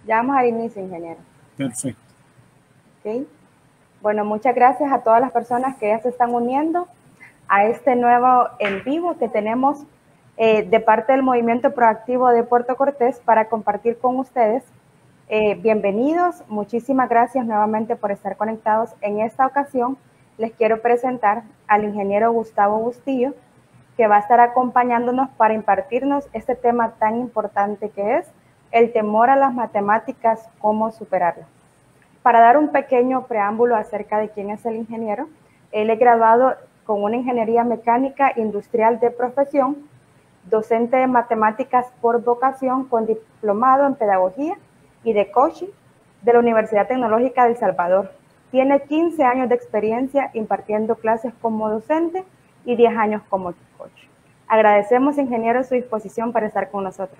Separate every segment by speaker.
Speaker 1: Ya vamos al inicio, ingeniero.
Speaker 2: Perfecto.
Speaker 1: Okay. Bueno, muchas gracias a todas las personas que ya se están uniendo a este nuevo en vivo que tenemos de parte del Movimiento Proactivo de Puerto Cortés para compartir con ustedes. Bienvenidos, muchísimas gracias nuevamente por estar conectados. En esta ocasión les quiero presentar al ingeniero Gustavo Bustillo, que va a estar acompañándonos para impartirnos este tema tan importante que es el temor a las matemáticas, cómo superarlo. Para dar un pequeño preámbulo acerca de quién es el ingeniero, él es graduado con una ingeniería mecánica industrial de profesión, docente de matemáticas por vocación con diplomado en pedagogía y de coaching de la Universidad Tecnológica de El Salvador. Tiene 15 años de experiencia impartiendo clases como docente y 10 años como coach. Agradecemos, ingeniero, su disposición para estar con nosotros.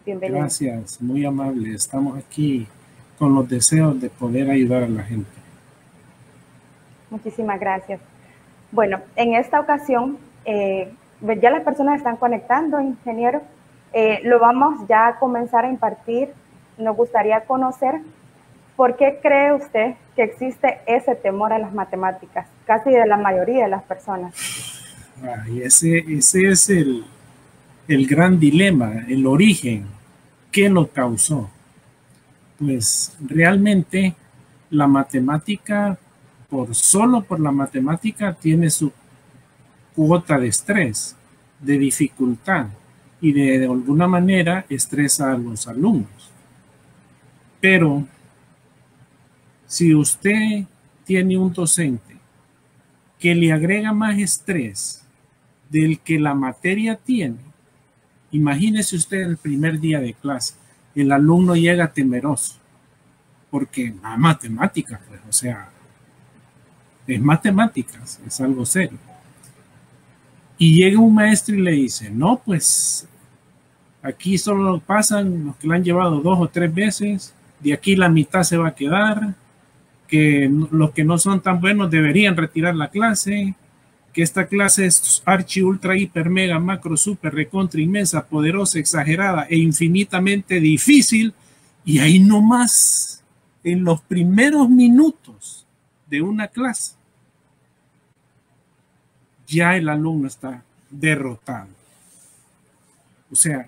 Speaker 1: Bienvenido.
Speaker 2: Gracias, muy amable. Estamos aquí con los deseos de poder ayudar a la gente.
Speaker 1: Muchísimas gracias. Bueno, en esta ocasión, ya las personas están conectando, ingeniero. Lo vamos ya a comenzar a impartir. Nos gustaría conocer por qué cree usted que existe ese temor a las matemáticas, casi de la mayoría de las personas.
Speaker 2: Y ese es el gran dilema, el origen. ¿Qué lo causó? Pues realmente la matemática, solo por la matemática, tiene su cuota de estrés, de dificultad, y de alguna manera estresa a los alumnos. Pero si usted tiene un docente que le agrega más estrés del que la materia tiene, imagínese usted el primer día de clase, el alumno llega temeroso, porque matemáticas, pues, o sea, es matemáticas, es algo serio. Y llega un maestro y le dice, no, pues, aquí solo pasan los que la han llevado 2 o 3 veces, de aquí la mitad se va a quedar, que los que no son tan buenos deberían retirar la clase, que esta clase es archi, ultra, hiper, mega, macro, super, recontra, inmensa, poderosa, exagerada e infinitamente difícil, y ahí nomás, en los primeros minutos de una clase, ya el alumno está derrotado. O sea,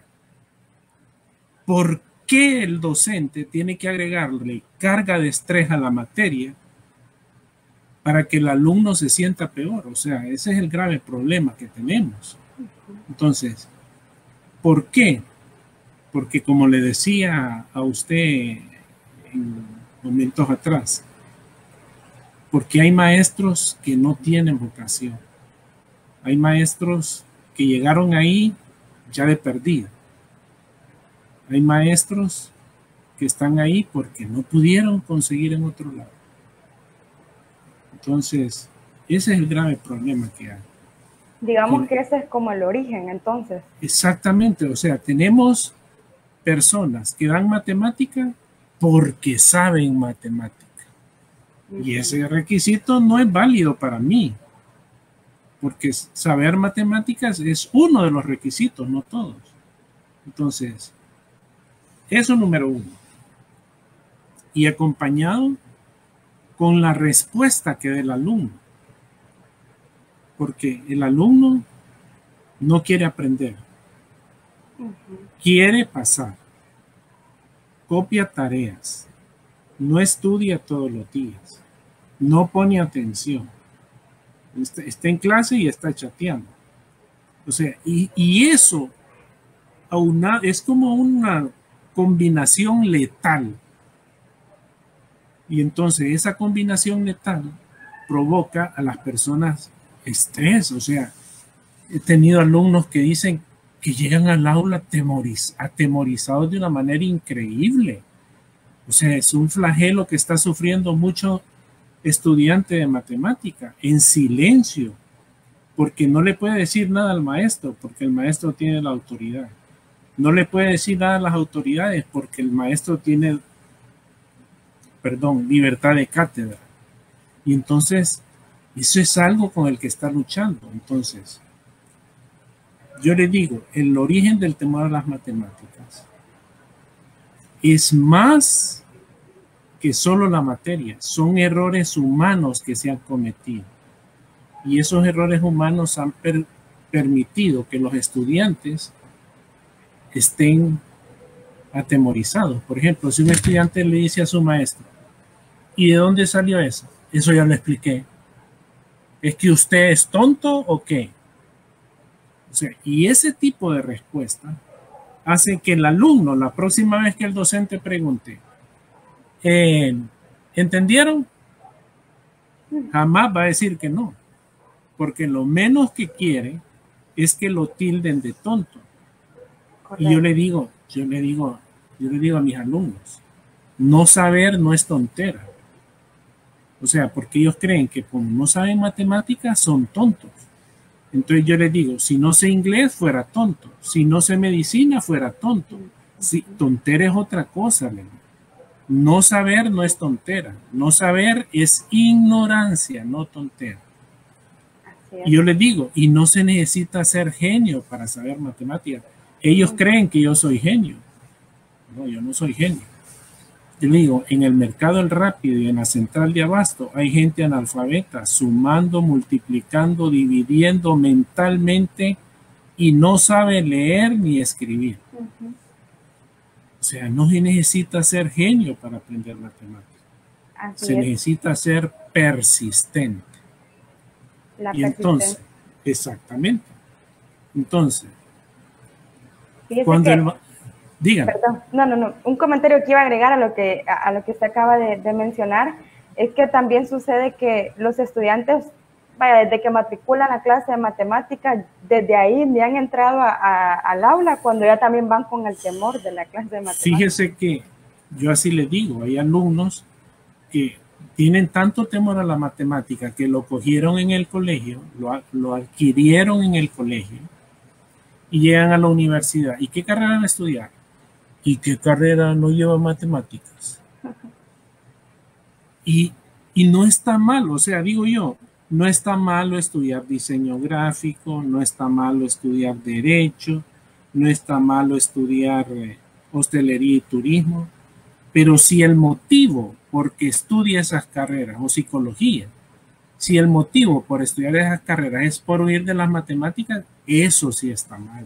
Speaker 2: ¿por qué el docente tiene que agregarle carga de estrés a la materia para que el alumno se sienta peor? O sea, ese es el grave problema que tenemos. Entonces, ¿por qué? Porque como le decía a usted en momentos atrás, porque hay maestros que no tienen vocación. Hay maestros que llegaron ahí ya de perdido. Hay maestros que están ahí porque no pudieron conseguir en otro lado. Entonces, ese es el grave problema que hay.
Speaker 1: Digamos que ese es como el origen, entonces.
Speaker 2: Exactamente, o sea, tenemos personas que dan matemática porque saben matemática. Y ese requisito no es válido para mí, porque saber matemáticas es uno de los requisitos, no todos. Entonces, eso número 1. Y acompañado con la respuesta que dé el alumno. Porque el alumno no quiere aprender. Quiere pasar. Copia tareas. No estudia todos los días. No pone atención. Está en clase y está chateando. O sea, y eso es como una combinación letal. Y entonces esa combinación letal provoca a las personas estrés. O sea, he tenido alumnos que dicen que llegan al aula atemorizados de una manera increíble. O sea, es un flagelo que está sufriendo mucho estudiante de matemática en silencio, porque no le puede decir nada al maestro, porque el maestro tiene la autoridad. No le puede decir nada a las autoridades, porque el maestro tiene, libertad de cátedra. Y entonces, eso es algo con el que está luchando. Entonces, yo le digo, el origen del temor a las matemáticas es más que solo la materia, son errores humanos que se han cometido. Y esos errores humanos han permitido que los estudiantes estén atemorizados. Por ejemplo, si un estudiante le dice a su maestro, ¿y de dónde salió eso? Eso ya lo expliqué. ¿Es que usted es tonto o qué? O sea, y ese tipo de respuesta hace que el alumno, la próxima vez que el docente pregunte, ¿entendieron? Jamás va a decir que no, porque lo menos que quiere es que lo tilden de tonto. Correcto. Y yo le digo a mis alumnos, no saber no es tontera. O sea, porque ellos creen que como no saben matemáticas son tontos. Entonces yo les digo, si no sé inglés fuera tonto, si no sé medicina fuera tonto. Si, tontera es otra cosa, no saber no es tontera, no saber es ignorancia, no tontera. Y yo les digo, y no se necesita ser genio para saber matemáticas. Ellos creen que yo soy genio. No, yo no soy genio. Yo le digo, en el mercado del rápido y en la central de abasto hay gente analfabeta sumando, multiplicando, dividiendo mentalmente y no sabe leer ni escribir. O sea, no se necesita ser genio para aprender matemáticas. Se necesita ser persistente. Y entonces, exactamente. Entonces, cuando digan.
Speaker 1: Perdón, no. Un comentario que iba a agregar a lo que usted acaba de mencionar es que también sucede que los estudiantes, desde que matriculan la clase de matemáticas, desde ahí me han entrado al aula cuando ya también van con el temor de la clase de matemáticas.
Speaker 2: Fíjese que yo así les digo, hay alumnos que tienen tanto temor a la matemática que lo cogieron en el colegio, lo adquirieron en el colegio y llegan a la universidad. ¿Y qué carrera van a estudiar? ¿Y qué carrera no lleva matemáticas? Y no está mal, o sea, digo yo, no está malo estudiar diseño gráfico, no está malo estudiar derecho, no está malo estudiar hostelería y turismo, pero si el motivo por que estudia esas carreras o psicología, si el motivo por estudiar esas carreras es por huir de las matemáticas, eso sí está mal,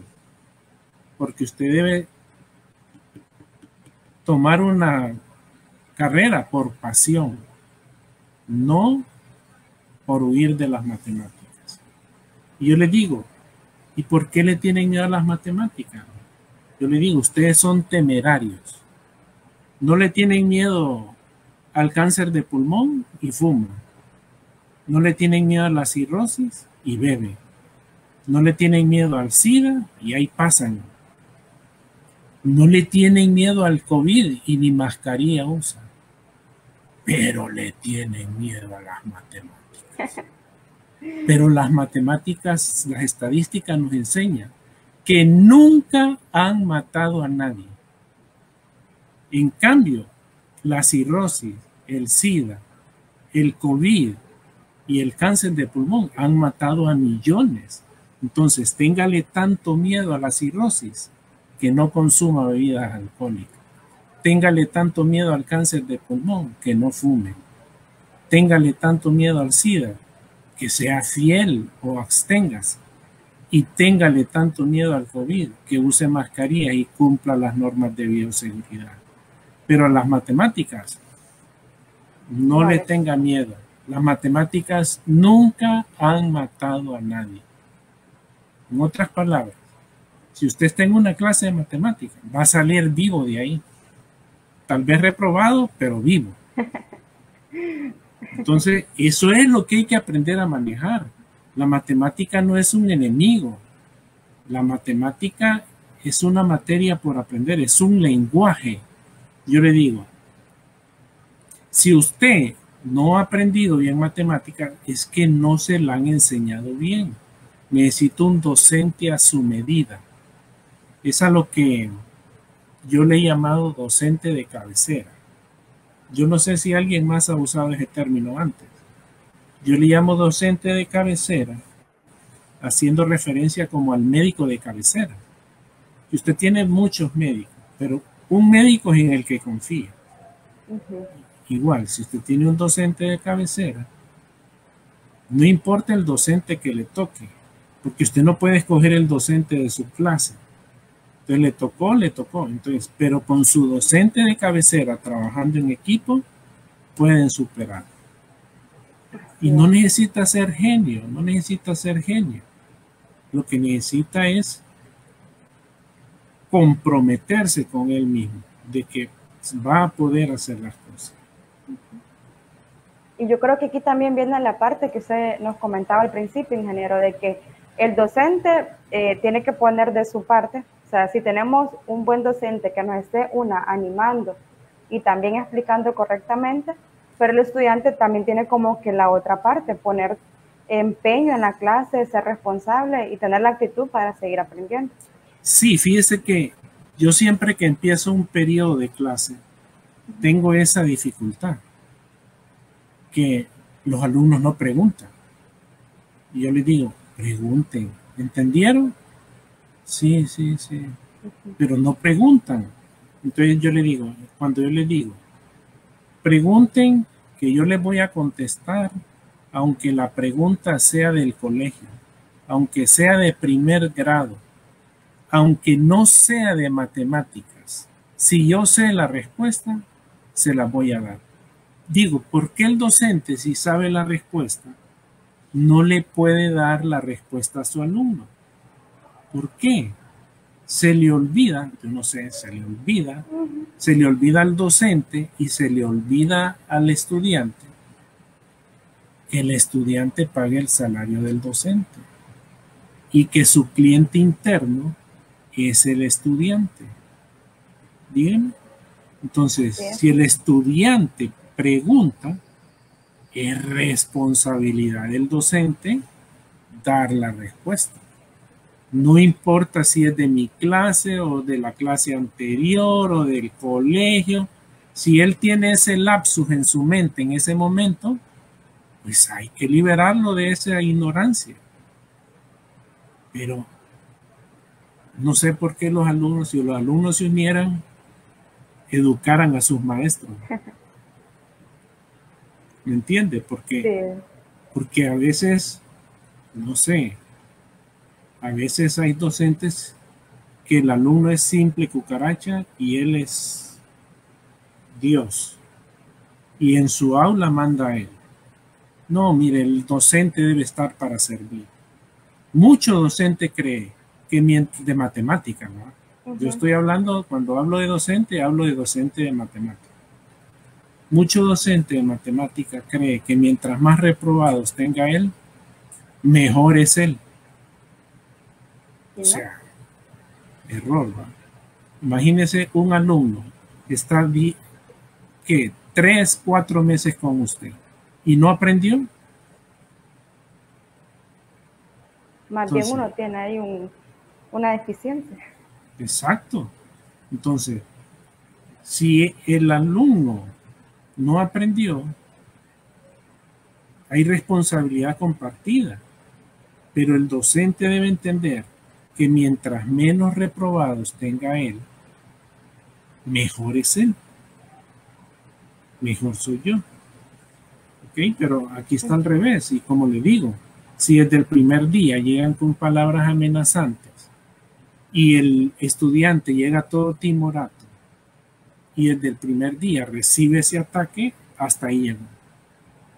Speaker 2: porque usted debe tomar una carrera por pasión, no por huir de las matemáticas. Y yo le digo, ¿y por qué le tienen miedo a las matemáticas? Yo le digo, ustedes son temerarios. No le tienen miedo al cáncer de pulmón y fuman. No le tienen miedo a la cirrosis y beben. No le tienen miedo al SIDA y ahí pasan. No le tienen miedo al COVID y ni mascarilla usan. Pero le tienen miedo a las matemáticas. Pero las matemáticas, las estadísticas nos enseñan que nunca han matado a nadie. En cambio, la cirrosis, el SIDA, el COVID y el cáncer de pulmón han matado a millones. Entonces, téngale tanto miedo a la cirrosis que no consuma bebidas alcohólicas. Téngale tanto miedo al cáncer de pulmón que no fume. Téngale tanto miedo al SIDA que sea fiel o absténgase. Y téngale tanto miedo al COVID que use mascarilla y cumpla las normas de bioseguridad. Pero a las matemáticas no le tenga miedo. Las matemáticas nunca han matado a nadie. En otras palabras, si usted está en una clase de matemáticas, va a salir vivo de ahí. Tal vez reprobado, pero vivo. Entonces, eso es lo que hay que aprender a manejar. La matemática no es un enemigo. La matemática es una materia por aprender, es un lenguaje. Yo le digo, si usted no ha aprendido bien matemática, es que no se la han enseñado bien. Necesito un docente a su medida. Es a lo que yo le he llamado docente de cabecera. Yo no sé si alguien más ha usado ese término antes. Yo le llamo docente de cabecera, haciendo referencia como al médico de cabecera. Y usted tiene muchos médicos, pero un médico es en el que confía.
Speaker 1: Ujú.
Speaker 2: Igual, si usted tiene un docente de cabecera, no importa el docente que le toque, porque usted no puede escoger el docente de su clase. Entonces le tocó, le tocó. Entonces, pero con su docente de cabecera trabajando en equipo, pueden superar. Y no necesita ser genio, no necesita ser genio. Lo que necesita es comprometerse con él mismo, de que va a poder hacer las cosas.
Speaker 1: Y yo creo que aquí también viene la parte que usted nos comentaba al principio, ingeniero, de que el docente tiene que poner de su parte. O sea, si tenemos un buen docente que nos esté animando y también explicando correctamente, pero el estudiante también tiene como que la otra parte, poner empeño en la clase, ser responsable y tener la actitud para seguir aprendiendo.
Speaker 2: Sí, fíjese que yo siempre que empiezo un periodo de clase, tengo esa dificultad, que los alumnos no preguntan. Y yo les digo, pregunten, ¿entendieron? Sí, sí, sí, pero no preguntan. Entonces yo le digo, cuando yo les digo, pregunten, que yo les voy a contestar, aunque la pregunta sea del colegio, aunque sea de primer grado, aunque no sea de matemáticas. Si yo sé la respuesta, se la voy a dar. Digo, ¿por qué el docente, si sabe la respuesta, no le puede dar la respuesta a su alumno? ¿Por qué? Se le olvida, yo no sé, se le olvida al docente y se le olvida al estudiante que el estudiante pague el salario del docente y que su cliente interno es el estudiante. Bien, entonces, si el estudiante pregunta, es responsabilidad del docente dar la respuesta. No importa si es de mi clase o de la clase anterior o del colegio. Si él tiene ese lapsus en su mente en ese momento, pues hay que liberarlo de esa ignorancia. Pero no sé por qué los alumnos, si los alumnos se unieran, educaran a sus maestros. ¿Me entiende? Porque a veces, no sé, a veces hay docentes que el alumno es simple cucaracha y él es Dios. Y en su aula manda a él. No, mire, el docente debe estar para servir. Mucho docente cree que de matemática, ¿no? Yo estoy hablando, cuando hablo de docente, hablo de docente de matemática. Mucho docente de matemática cree que mientras más reprobados tenga él, mejor es él. O sea, error, ¿va? Imagínese un alumno que está, ¿qué? 3, 4 meses con usted y no aprendió.
Speaker 1: Más bien uno tiene ahí una deficiencia.
Speaker 2: Exacto. Entonces, si el alumno no aprendió, hay responsabilidad compartida, pero el docente debe entender que mientras menos reprobados tenga él, mejor es él, mejor soy yo. ¿Ok? Pero aquí está al revés, y como le digo, si desde el primer día llegan con palabras amenazantes y el estudiante llega todo timorato y desde el primer día recibe ese ataque, hasta ahí llegó.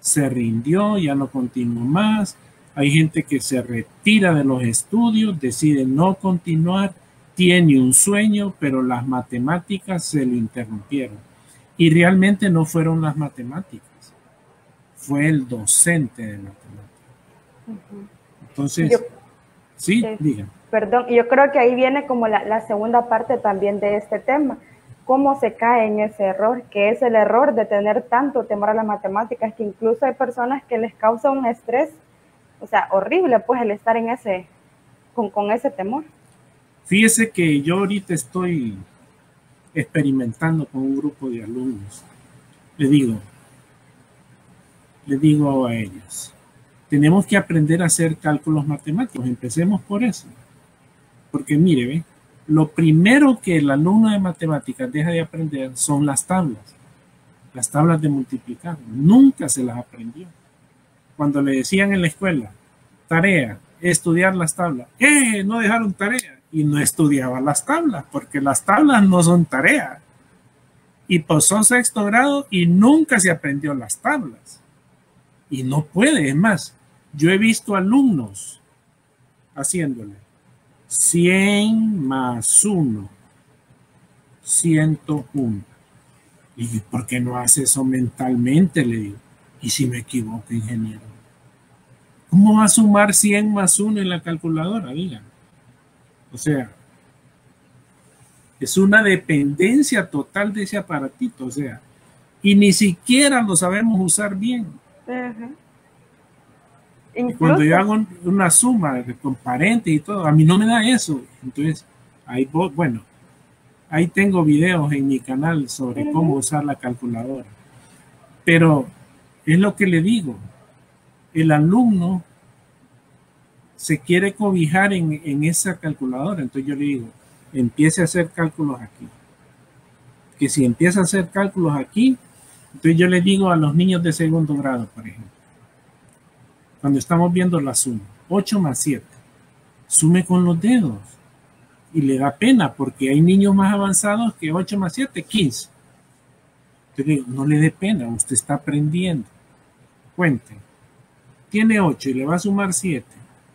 Speaker 2: Se rindió, ya no continuó más. Hay gente que se retira de los estudios, decide no continuar, tiene un sueño, pero las matemáticas se lo interrumpieron. Y realmente no fueron las matemáticas, fue el docente de matemáticas. Entonces, sí, diga.
Speaker 1: Perdón, yo creo que ahí viene como la segunda parte también de este tema. Cómo se cae en ese error, que es el error de tener tanto temor a las matemáticas, que incluso hay personas que les causa un estrés, o sea, horrible, pues, el estar en con ese temor.
Speaker 2: Fíjese que yo ahorita estoy experimentando con un grupo de alumnos. Le digo a ellos, tenemos que aprender a hacer cálculos matemáticos, empecemos por eso. Porque mire, ¿ve? lo primero que el alumno de matemáticas deja de aprender son las tablas de multiplicar. Nunca se las aprendió. Cuando le decían en la escuela, tarea, estudiar las tablas, no dejaron tarea, y no estudiaba las tablas, porque las tablas no son tarea. Y pasó sexto grado y nunca se aprendió las tablas. Y no puede, es más, yo he visto alumnos haciéndole 100 más 1, 101. Y ¿por qué no hace eso mentalmente? Le digo. ¿Y si me equivoco, ingeniero? ¿Cómo va a sumar 100 más 1 en la calculadora? Digan. O sea, es una dependencia total de ese aparatito. O sea, y ni siquiera lo sabemos usar bien. Y cuando yo hago una suma con parentes y todo, a mí no me da eso. Entonces, ahí, bueno, ahí tengo videos en mi canal sobre cómo usar la calculadora. Pero es lo que le digo. El alumno se quiere cobijar en esa calculadora. Entonces yo le digo, empiece a hacer cálculos aquí. Que si empieza a hacer cálculos aquí, entonces yo le digo a los niños de segundo grado, por ejemplo, cuando estamos viendo la suma, 8 más 7, sume con los dedos. Y le da pena porque hay niños más avanzados que 8 más 7, 15. Entonces, no le dé pena, usted está aprendiendo. Cuente. Tiene 8 y le va a sumar 7.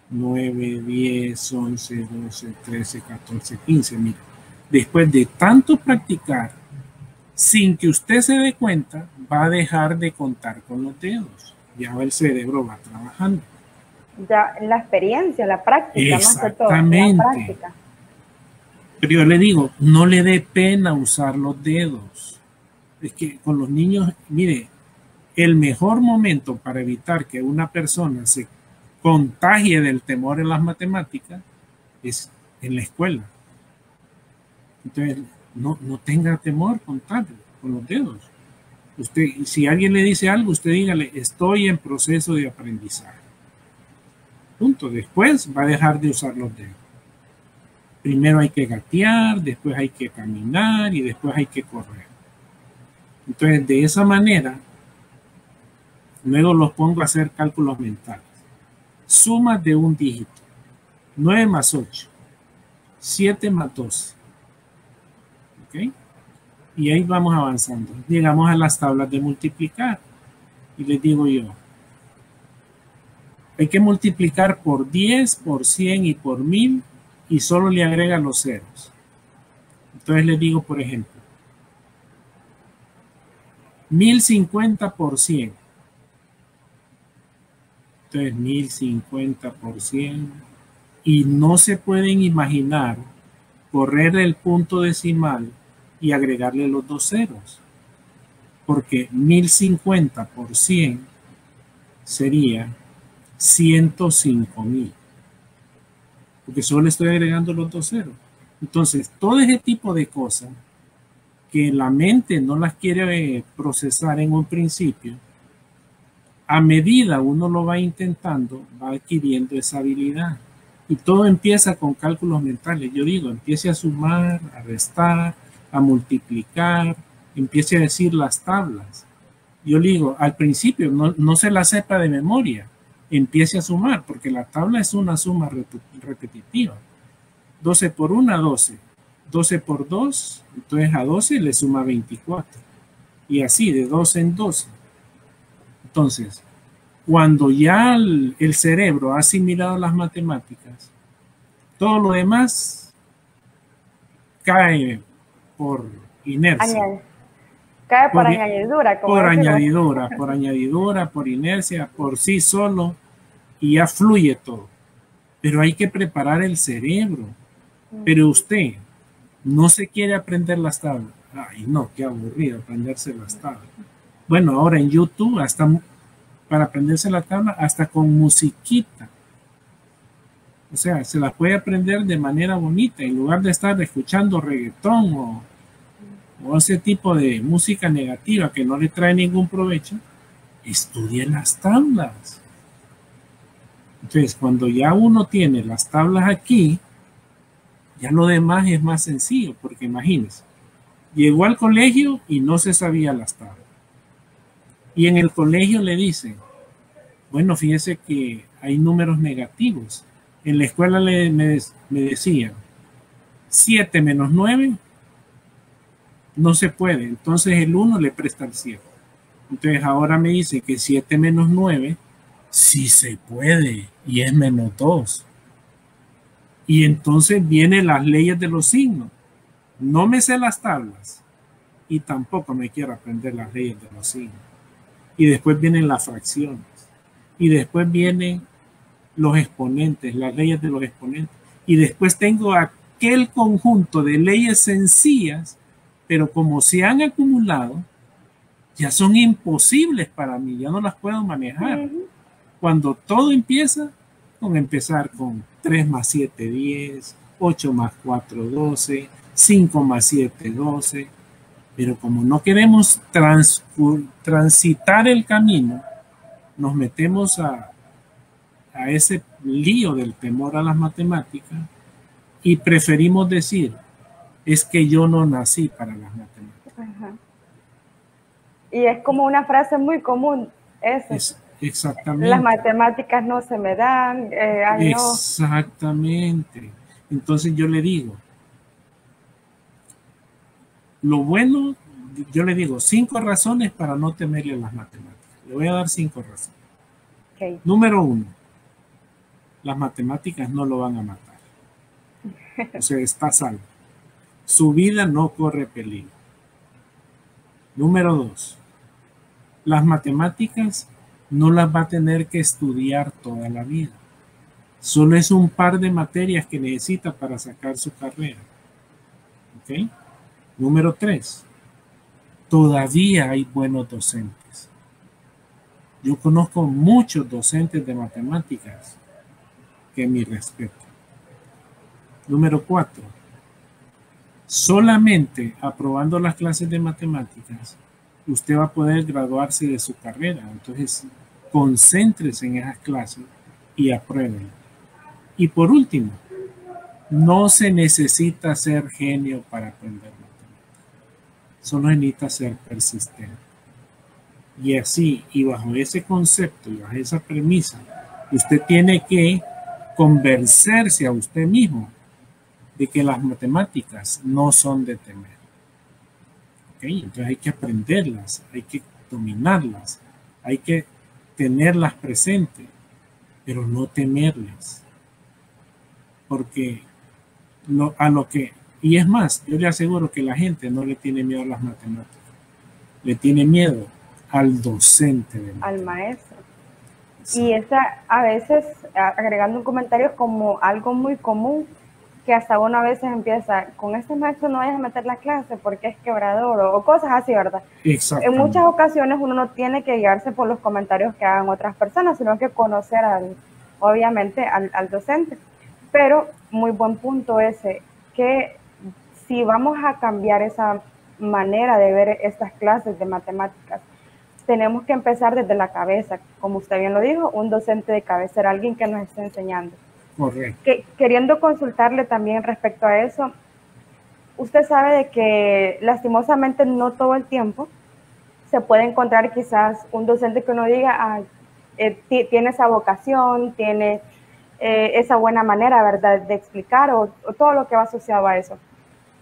Speaker 2: 9, 10, 11, 12, 13, 14, 15. Mira, después de tanto practicar, sin que usted se dé cuenta, va a dejar de contar con los dedos. Ya el cerebro va trabajando.
Speaker 1: Ya la experiencia, la práctica, más que todo.
Speaker 2: Exactamente.
Speaker 1: La práctica.
Speaker 2: Pero yo le digo, no le dé pena usar los dedos. Es que con los niños, mire, el mejor momento para evitar que una persona se contagie del temor en las matemáticas es en la escuela. Entonces, no tenga temor contar con los dedos. Usted, si alguien le dice algo, usted dígale, estoy en proceso de aprendizaje. Punto. Después va a dejar de usar los dedos. Primero hay que gatear, después hay que caminar y después hay que correr. Entonces, de esa manera, luego los pongo a hacer cálculos mentales. Sumas de un dígito. 9 más 8. 7 más 12. ¿Ok? Y ahí vamos avanzando. Llegamos a las tablas de multiplicar. Y les digo yo, hay que multiplicar por 10, por 100 y por 1000 y solo le agrega los ceros. Entonces les digo, por ejemplo, 1050 por 100. Entonces 1050 por 100. Y no se pueden imaginar correr el punto decimal y agregarle los dos ceros. Porque 1050 por 100 sería 105.000. Porque solo le estoy agregando los dos ceros. Entonces, todo ese tipo de cosas que la mente no las quiere procesar en un principio, a medida uno lo va intentando, va adquiriendo esa habilidad. Y todo empieza con cálculos mentales. Yo digo, empiece a sumar, a restar, a multiplicar, empiece a decir las tablas. Yo digo, al principio no se la sepa de memoria, empiece a sumar, porque la tabla es una suma repetitiva. 12 por 1, 12. 12 por 2, entonces a 12 le suma 24. Y así, de 12 en 12. Entonces, cuando ya el cerebro ha asimilado las matemáticas, todo lo demás cae por inercia.
Speaker 1: Cae por añadidura.
Speaker 2: Por añadidura, por inercia, por sí solo, y ya fluye todo. Pero hay que preparar el cerebro. Pero usted no se quiere aprender las tablas. Ay, no, qué aburrido aprenderse las tablas. Bueno, ahora en YouTube, hasta para aprenderse la tabla, hasta con musiquita. O sea, se las puede aprender de manera bonita, en lugar de estar escuchando reggaetón o ese tipo de música negativa que no le trae ningún provecho. Estudie las tablas. Entonces, cuando ya uno tiene las tablas aquí, Ya lo demás es más sencillo, porque imagínense, llegó al colegio y no se sabía las tablas. Y en el colegio le dicen, bueno, fíjese que hay números negativos. En la escuela me decían, 7 menos 9 no se puede. Entonces el 1 le presta el 7. Entonces ahora me dice que 7 menos 9 sí se puede y es menos 2. Y entonces vienen las leyes de los signos. No me sé las tablas y tampoco me quiero aprender las leyes de los signos. Y después vienen las fracciones. Y después vienen los exponentes, las leyes de los exponentes. Y después tengo aquel conjunto de leyes sencillas, pero como se han acumulado, ya son imposibles para mí, ya no las puedo manejar. Cuando todo empieza con empezar con 3 más 7, 10, 8 más 4, 12, 5 más 7, 12, pero como no queremos transitar el camino, nos metemos a ese lío del temor a las matemáticas y preferimos decir, es que yo no nací para las matemáticas.
Speaker 1: Ajá. Y es como una frase muy común, eso.
Speaker 2: Exactamente.
Speaker 1: Las matemáticas no se me dan.
Speaker 2: Exactamente. No. Entonces yo le digo, lo bueno, yo le digo 5 razones para no temerle a las matemáticas. Le voy a dar 5 razones.
Speaker 1: Okay.
Speaker 2: Número 1, las matemáticas no lo van a matar. O sea, está salvo. Su vida no corre peligro. Número 2, las matemáticas no las va a tener que estudiar toda la vida. Solo es un par de materias que necesita para sacar su carrera. ¿Ok? Número 3, todavía hay buenos docentes. Yo conozco muchos docentes de matemáticas que mi respeto. Número 4, solamente aprobando las clases de matemáticas, usted va a poder graduarse de su carrera. Entonces, concéntrese en esas clases y apruébenla. Y por último, no se necesita ser genio para aprender matemáticas. Solo necesita ser persistente. Y así, y bajo ese concepto, y bajo esa premisa, usted tiene que convencerse a usted mismo de que las matemáticas no son de temer. ¿Okay? Entonces hay que aprenderlas, hay que dominarlas, hay que tenerlas presentes, pero no temerlas. Porque y es más, yo le aseguro que la gente no le tiene miedo a las matemáticas, le tiene miedo al docente de
Speaker 1: al maestro. Sí. Y esa, a veces, agregando un comentario, como algo muy común, que hasta uno a veces empieza, con este maestro no vayas a meter la clase porque es quebrador, o cosas así, ¿verdad? En muchas ocasiones uno no tiene que guiarse por los comentarios que hagan otras personas, sino que conocer obviamente al docente. Pero muy buen punto ese, que si vamos a cambiar esa manera de ver estas clases de matemáticas, tenemos que empezar desde la cabeza, como usted bien lo dijo, un docente de cabecera, alguien que nos esté enseñando.
Speaker 2: Correcto.
Speaker 1: Queriendo consultarle también respecto a eso, usted sabe de que lastimosamente no todo el tiempo se puede encontrar quizás un docente que uno diga, tiene esa vocación, tiene esa buena manera, ¿verdad?, de explicar o todo lo que va asociado a eso.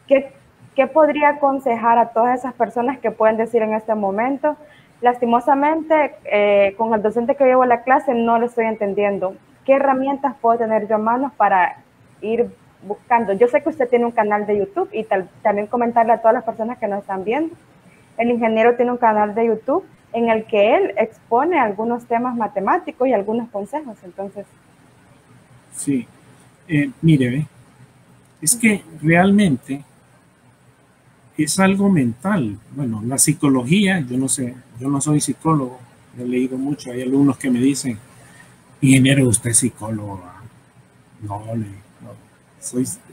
Speaker 1: ¿Qué podría aconsejar a todas esas personas que pueden decir en este momento, lastimosamente, con el docente que llevo la clase no lo estoy entendiendo? ¿Qué herramientas puedo tener yo a mano para ir buscando? Yo sé que usted tiene un canal de YouTube y también comentarle a todas las personas que nos están viendo. El ingeniero tiene un canal de YouTube en el que él expone algunos temas matemáticos y algunos consejos. Entonces,
Speaker 2: sí, mire, es que realmente es algo mental. Bueno, la psicología, yo no sé, yo no soy psicólogo, he leído mucho, hay alumnos que me dicen, ingeniero, usted es psicólogo. No,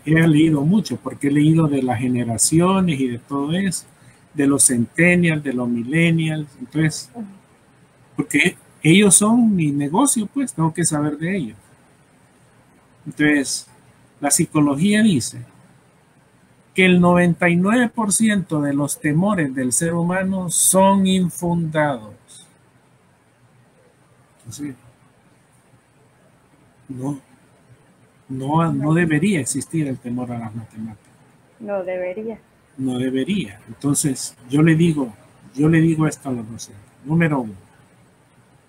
Speaker 2: he leído mucho, porque he leído de las generaciones y de todo eso, de los centennials, de los millennials, entonces, porque ellos son mi negocio, pues tengo que saber de ellos. Entonces, la psicología dice que el 99% de los temores del ser humano son infundados. Entonces, no debería existir el temor a las matemáticas.
Speaker 1: No debería.
Speaker 2: No debería. Entonces, yo le digo esto a los docentes. Número 1,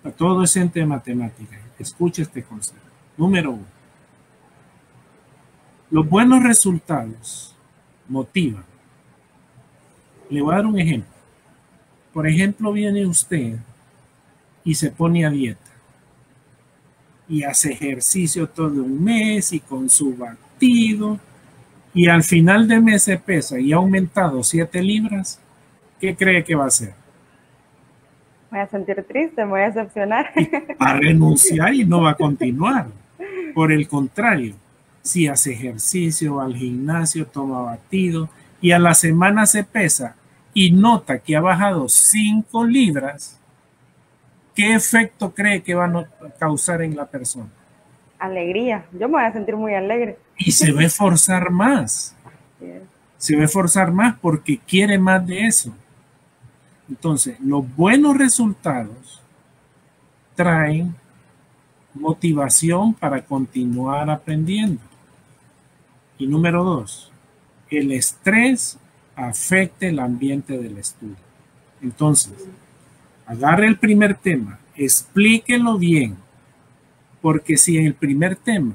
Speaker 2: a todo docente de matemáticas, escuche este consejo. Número 1, los buenos resultados motivan. Le voy a dar un ejemplo. Por ejemplo, viene usted y se pone a dieta y hace ejercicio todo un mes y con su batido, y al final del mes se pesa y ha aumentado 7 libras, ¿qué cree que va a hacer?
Speaker 1: Me voy a sentir triste, me voy a decepcionar.
Speaker 2: Va a renunciar y no va a continuar. Por el contrario, si hace ejercicio, va al gimnasio, toma batido y a la semana se pesa y nota que ha bajado 5 libras, ¿qué efecto cree que va a causar en la persona?
Speaker 1: Alegría. Yo me voy a sentir muy alegre.
Speaker 2: Y se va a esforzar más. Se va a esforzar más porque quiere más de eso. Entonces, los buenos resultados traen motivación para continuar aprendiendo. Y número 2, el estrés afecta el ambiente del estudio. Entonces, agarre el primer tema, explíquelo bien, porque si en el primer tema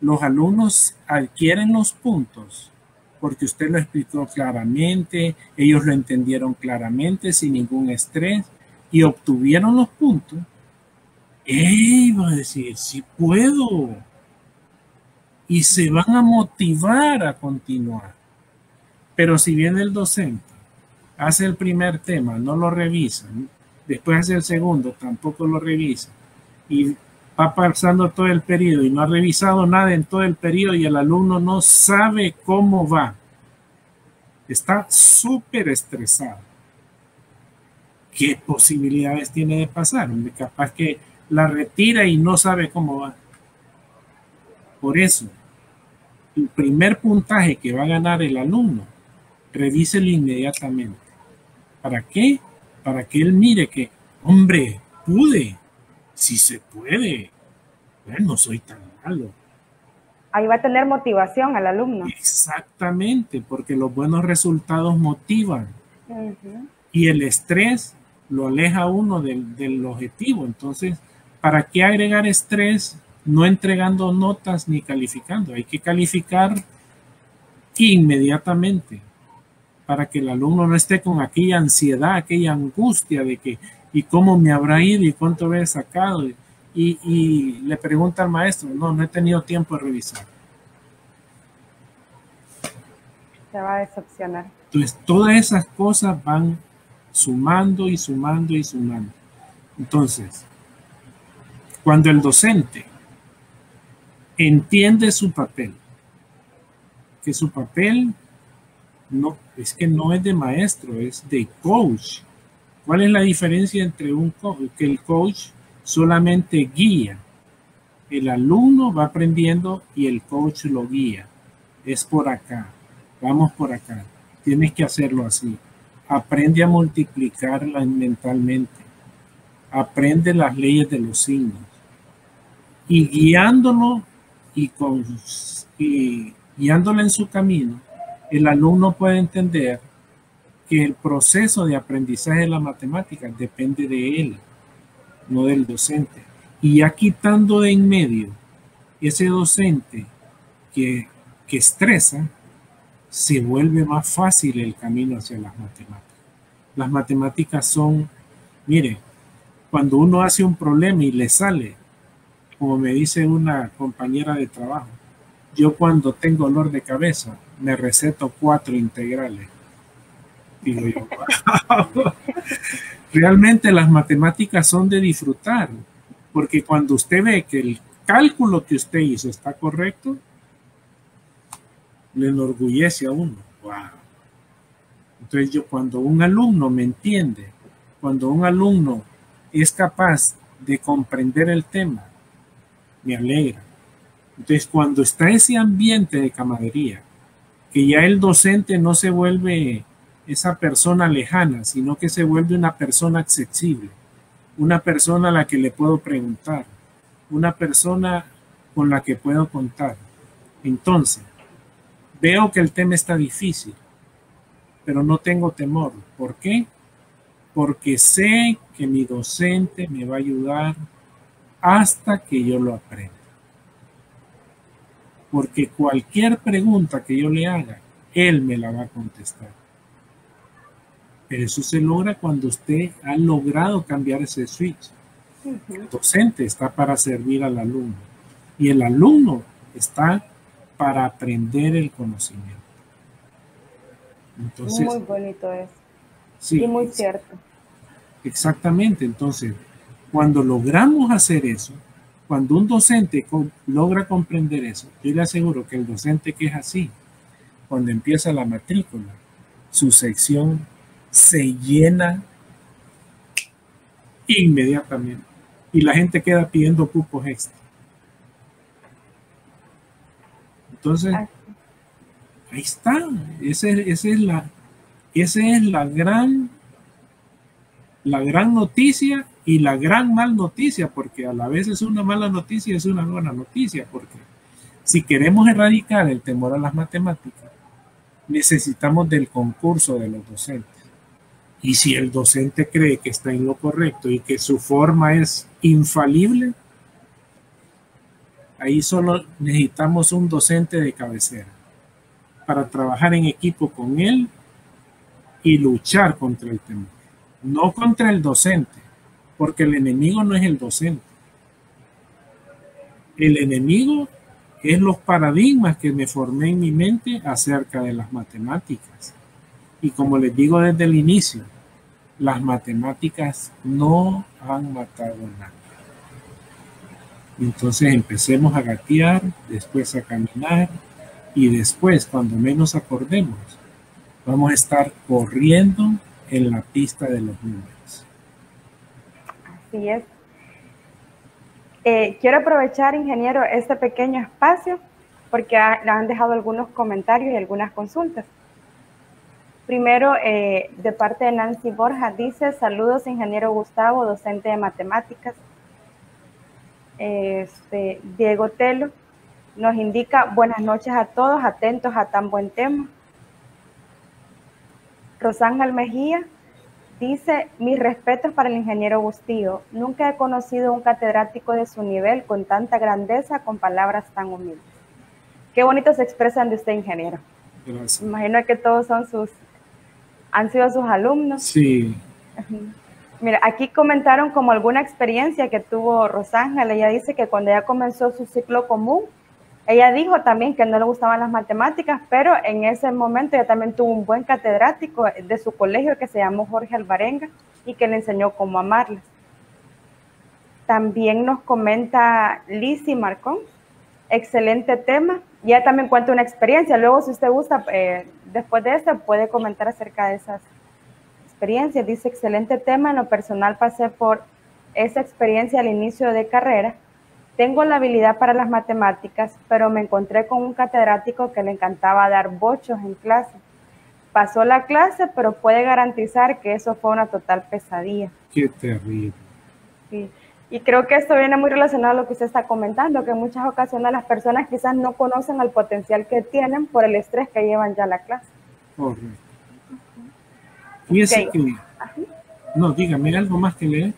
Speaker 2: los alumnos adquieren los puntos, porque usted lo explicó claramente, ellos lo entendieron claramente, sin ningún estrés, y obtuvieron los puntos, va a decir, sí puedo, y se van a motivar a continuar. Pero si viene el docente, hace el primer tema, no lo revisa, después hace el segundo, tampoco lo revisa, y va pasando todo el periodo y no ha revisado nada en todo el periodo y el alumno no sabe cómo va, está súper estresado, ¿qué posibilidades tiene de pasar? Capaz que la retira y no sabe cómo va. Por eso, el primer puntaje que va a ganar el alumno, revíselo inmediatamente. ¿Para qué? Para que él mire que, hombre, pude, si se puede, bueno, no soy tan malo.
Speaker 1: Ahí va a tener motivación al alumno.
Speaker 2: Exactamente, porque los buenos resultados motivan. Y el estrés lo aleja a uno del objetivo. Entonces, ¿para qué agregar estrés no entregando notas ni calificando? Hay que calificar inmediatamente para que el alumno no esté con aquella ansiedad, aquella angustia de que ¿y cómo me habrá ido? ¿Y cuánto he sacado? Y le pregunta al maestro, no he tenido tiempo de revisar.
Speaker 1: Se va a decepcionar.
Speaker 2: Entonces, todas esas cosas van sumando y sumando y sumando. Entonces, cuando el docente entiende su papel, que su papel no es de maestro, es de coach. ¿Cuál es la diferencia entre un coach? Que el coach solamente guía. El alumno va aprendiendo y el coach lo guía. Es por acá. Vamos por acá. Tienes que hacerlo así. Aprende a multiplicarla mentalmente. Aprende las leyes de los signos. Y guiándolo guiándolo en su camino, el alumno puede entender que el proceso de aprendizaje de la matemática depende de él, no del docente. Y ya quitando de en medio ese docente que estresa, se vuelve más fácil el camino hacia las matemáticas. Las matemáticas son, mire, cuando uno hace un problema y le sale, como me dice una compañera de trabajo, yo cuando tengo dolor de cabeza me receto 4 integrales. Digo yo, wow. Realmente las matemáticas son de disfrutar, porque cuando usted ve que el cálculo que usted hizo está correcto, le enorgullece a uno. Wow. Entonces cuando un alumno me entiende, cuando un alumno es capaz de comprender el tema, me alegra. Entonces cuando está ese ambiente de camaradería, que ya el docente no se vuelve esa persona lejana, sino que se vuelve una persona accesible, una persona a la que le puedo preguntar, una persona con la que puedo contar. Entonces, veo que el tema está difícil, pero no tengo temor. ¿Por qué? Porque sé que mi docente me va a ayudar hasta que yo lo aprenda. Porque cualquier pregunta que yo le haga, él me la va a contestar. Pero eso se logra cuando usted ha logrado cambiar ese switch. El docente está para servir al alumno y el alumno está para aprender el conocimiento. Entonces,
Speaker 1: muy bonito eso.
Speaker 2: Sí,
Speaker 1: y muy cierto.
Speaker 2: Exactamente. Entonces, cuando logramos hacer eso, cuando un docente logra comprender eso, yo le aseguro que el docente que es así, cuando empieza la matrícula, su sección se llena inmediatamente y la gente queda pidiendo cupos extra. Entonces, ahí está. Esa es la gran noticia y la gran mal noticia, porque a la vez es una mala noticia y es una buena noticia, porque si queremos erradicar el temor a las matemáticas, necesitamos del concurso de los docentes. Y si el docente cree que está en lo correcto y que su forma es infalible, ahí solo necesitamos un docente de cabecera para trabajar en equipo con él y luchar contra el temor. No contra el docente, porque el enemigo no es el docente. El enemigo es los paradigmas que me formé en mi mente acerca de las matemáticas. Y como les digo desde el inicio, las matemáticas no han matado nada. Entonces empecemos a gatear, después a caminar y después, cuando menos acordemos, vamos a estar corriendo en la pista de los números.
Speaker 1: Así es. Quiero aprovechar, ingeniero, este pequeño espacio porque le han dejado algunos comentarios y algunas consultas. Primero, de parte de Nancy Borja, dice: saludos, ingeniero Gustavo, docente de matemáticas. Diego Telo nos indica: buenas noches a todos, atentos a tan buen tema. Rosángel Mejía dice: mis respetos para el ingeniero Bustillo. Nunca he conocido un catedrático de su nivel con tanta grandeza, con palabras tan humildes. Qué bonito se expresan de usted, ingeniero.
Speaker 2: Gracias.
Speaker 1: Me imagino que todos han sido sus alumnos.
Speaker 2: Sí.
Speaker 1: Mira, aquí comentaron como alguna experiencia que tuvo Rosángel. Ella dice que cuando ella comenzó su ciclo común, ella dijo también que no le gustaban las matemáticas, pero en ese momento ella también tuvo un buen catedrático de su colegio que se llamó Jorge Alvarenga y que le enseñó cómo amarlas. También nos comenta Lizzy Marcón: excelente tema. Y ella también cuenta una experiencia. Luego, si usted gusta, después de esto, puede comentar acerca de esas experiencias. Dice: excelente tema. En lo personal pasé por esa experiencia al inicio de carrera. Tengo la habilidad para las matemáticas, pero me encontré con un catedrático que le encantaba dar bochos en clase. Pasó la clase, pero puede garantizar que eso fue una total pesadilla.
Speaker 2: Qué terrible.
Speaker 1: Sí. Y creo que esto viene muy relacionado a lo que usted está comentando, que en muchas ocasiones las personas quizás no conocen el potencial que tienen por el estrés que llevan ya a la clase.
Speaker 2: Correcto. Fíjese que... No, dígame algo más que leer.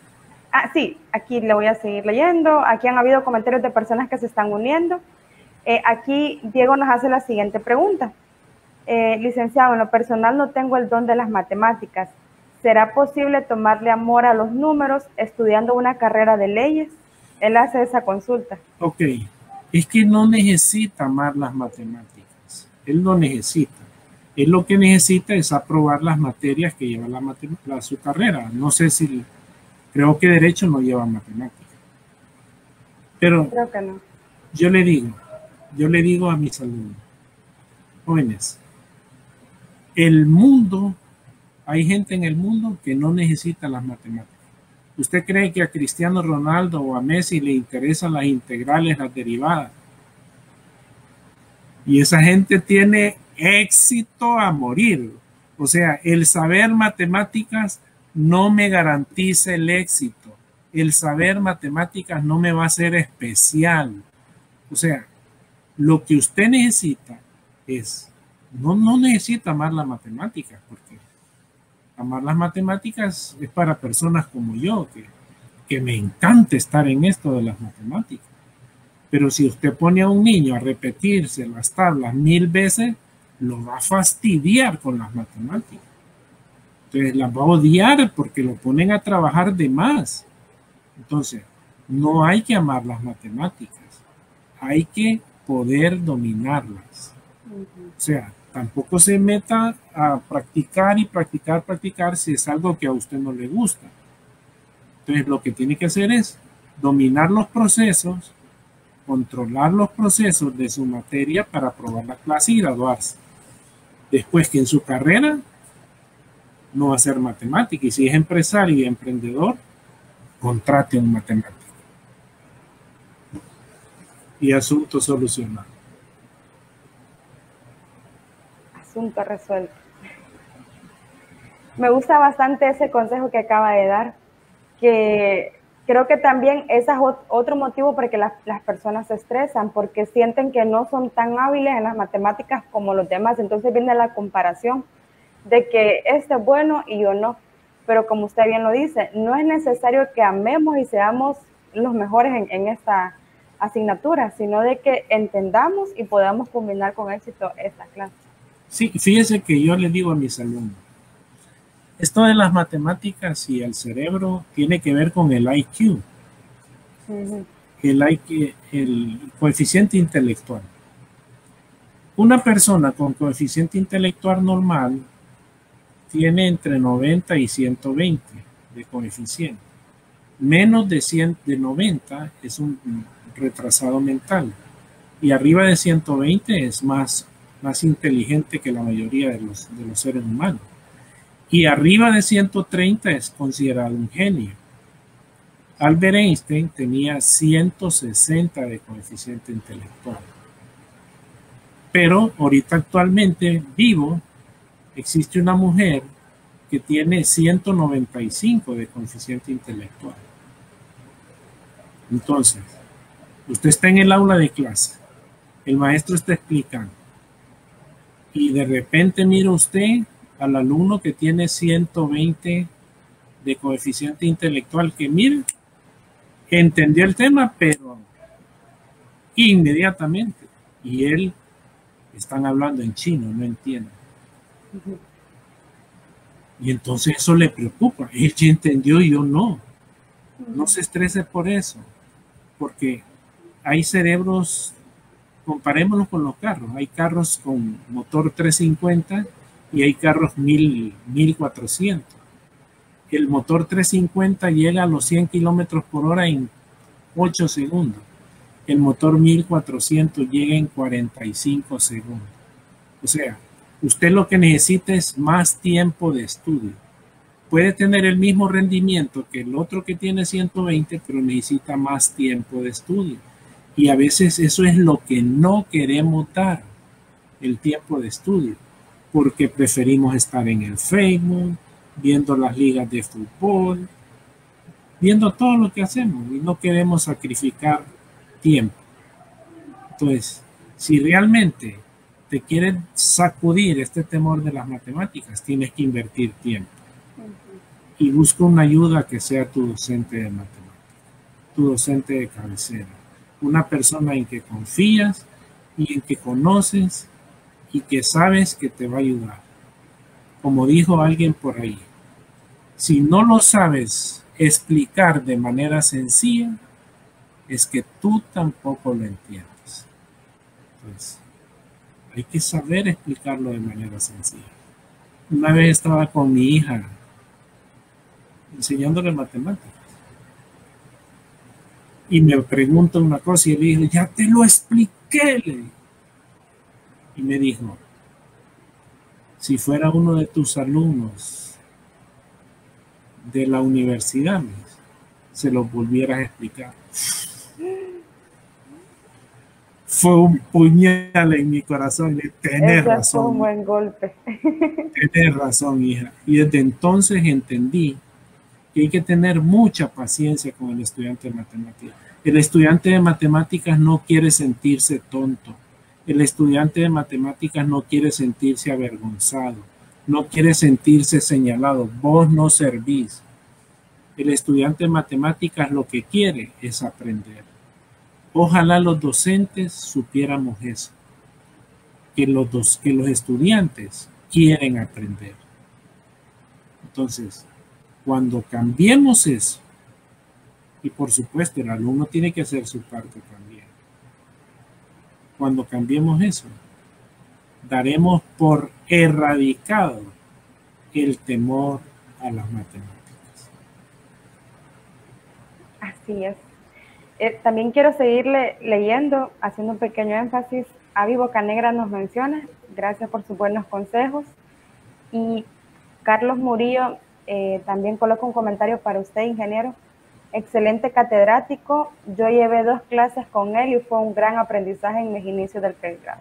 Speaker 1: Sí, aquí le voy a seguir leyendo. Aquí han habido comentarios de personas que se están uniendo. Aquí Diego nos hace la siguiente pregunta. Licenciado, en lo personal no tengo el don de las matemáticas. ¿Será posible tomarle amor a los números estudiando una carrera de leyes? Él hace esa consulta. Ok,
Speaker 2: es que no necesita amar las matemáticas. Él no necesita. Él lo que necesita es aprobar las materias que lleva su carrera. No sé si... Creo que Derecho no lleva matemáticas. Pero
Speaker 1: creo que no.
Speaker 2: Yo le digo a mis alumnos: jóvenes, hay gente en el mundo que no necesita las matemáticas. ¿Usted cree que a Cristiano Ronaldo o a Messi le interesan las integrales, las derivadas? Y esa gente tiene éxito a morir. O sea, el saber matemáticas no me garantiza el éxito. El saber matemáticas no me va a hacer especial. O sea, lo que usted necesita es, no necesita amar las matemáticas, porque amar las matemáticas es para personas como yo, que me encanta estar en esto de las matemáticas. Pero si usted pone a un niño a repetirse las tablas 1000 veces, lo va a fastidiar con las matemáticas. Entonces las va a odiar porque lo ponen a trabajar de más. Entonces, no hay que amar las matemáticas, hay que poder dominarlas. O sea, tampoco se meta a practicar y practicar si es algo que a usted no le gusta. Entonces, lo que tiene que hacer es dominar los procesos, controlar los procesos de su materia para aprobar la clase y graduarse. Después que en su carrera no va a ser matemática, y si es empresario y emprendedor, contrate un matemático. Y asunto solucionado.
Speaker 1: Asunto resuelto. Me gusta bastante ese consejo que acaba de dar, que creo que también ese es otro motivo por el que las personas se estresan, porque sienten que no son tan hábiles en las matemáticas como los demás. Entonces viene la comparación de que este es bueno y yo no. Pero como usted bien lo dice, no es necesario que amemos y seamos los mejores en esta asignatura, sino de que entendamos y podamos combinar con éxito esta clase.
Speaker 2: Sí, fíjese que yo le digo a mis alumnos, esto de las matemáticas y el cerebro tiene que ver con el IQ, el coeficiente intelectual. Una persona con coeficiente intelectual normal tiene entre 90 y 120 de coeficiente. Menos de 90 es un retrasado mental y arriba de 120 es más inteligente que la mayoría de los seres humanos. Y arriba de 130 es considerado un genio. Albert Einstein tenía 160 de coeficiente intelectual. Pero ahorita actualmente vivo, existe una mujer que tiene 195 de coeficiente intelectual. Entonces, usted está en el aula de clase, el maestro está explicando, y de repente mira usted al alumno que tiene 120 de coeficiente intelectual, que mira, entendió el tema, pero inmediatamente, y él están hablando en chino, no entiende. Y entonces eso le preocupa, él ya entendió y yo no. No se estrese por eso, porque hay cerebros, comparémoslo con los carros, hay carros con motor 350 y hay carros 1400. El motor 350 llega a los 100 kilómetros por hora en 8 segundos. El motor 1400 llega en 45 segundos. O sea, usted lo que necesita es más tiempo de estudio. Puede tener el mismo rendimiento que el otro que tiene 120, pero necesita más tiempo de estudio. Y a veces eso es lo que no queremos dar, el tiempo de estudio, porque preferimos estar en el Facebook, viendo las ligas de fútbol, viendo todo lo que hacemos y no queremos sacrificar tiempo. Entonces, si realmente te quieres sacudir este temor de las matemáticas, tienes que invertir tiempo. Y busca una ayuda que sea tu docente de matemáticas, tu docente de cabecera, una persona en que confías y en que conoces y que sabes que te va a ayudar. Como dijo alguien por ahí, si no lo sabes explicar de manera sencilla, es que tú tampoco lo entiendes. Entonces, hay que saber explicarlo de manera sencilla. Una vez estaba con mi hija enseñándole matemáticas y me pregunta una cosa y le dije, ya te lo expliqué. Y me dijo, si fuera uno de tus alumnos de la universidad, se lo volvieras a explicar. fue un puñal en mi corazón. Tenés
Speaker 1: Ese fue un
Speaker 2: razón,
Speaker 1: buen golpe.
Speaker 2: tenés razón, hija. Y desde entonces entendí que hay que tener mucha paciencia con el estudiante de matemáticas. El estudiante de matemáticas no quiere sentirse tonto. El estudiante de matemáticas no quiere sentirse avergonzado. No quiere sentirse señalado. Vos no servís. El estudiante de matemáticas lo que quiere es aprender. Ojalá los docentes supiéramos eso, que los estudiantes quieren aprender. Entonces, cuando cambiemos eso, y por supuesto el alumno tiene que hacer su parte también, cuando cambiemos eso, daremos por erradicado el temor a las matemáticas.
Speaker 1: Así es. También quiero seguirle leyendo, haciendo un pequeño énfasis. Avi Bocanegra nos menciona, gracias por sus buenos consejos. Y Carlos Murillo también coloca un comentario para usted, ingeniero. Excelente catedrático, yo llevé 2 clases con él y fue un gran aprendizaje en mis inicios del pregrado.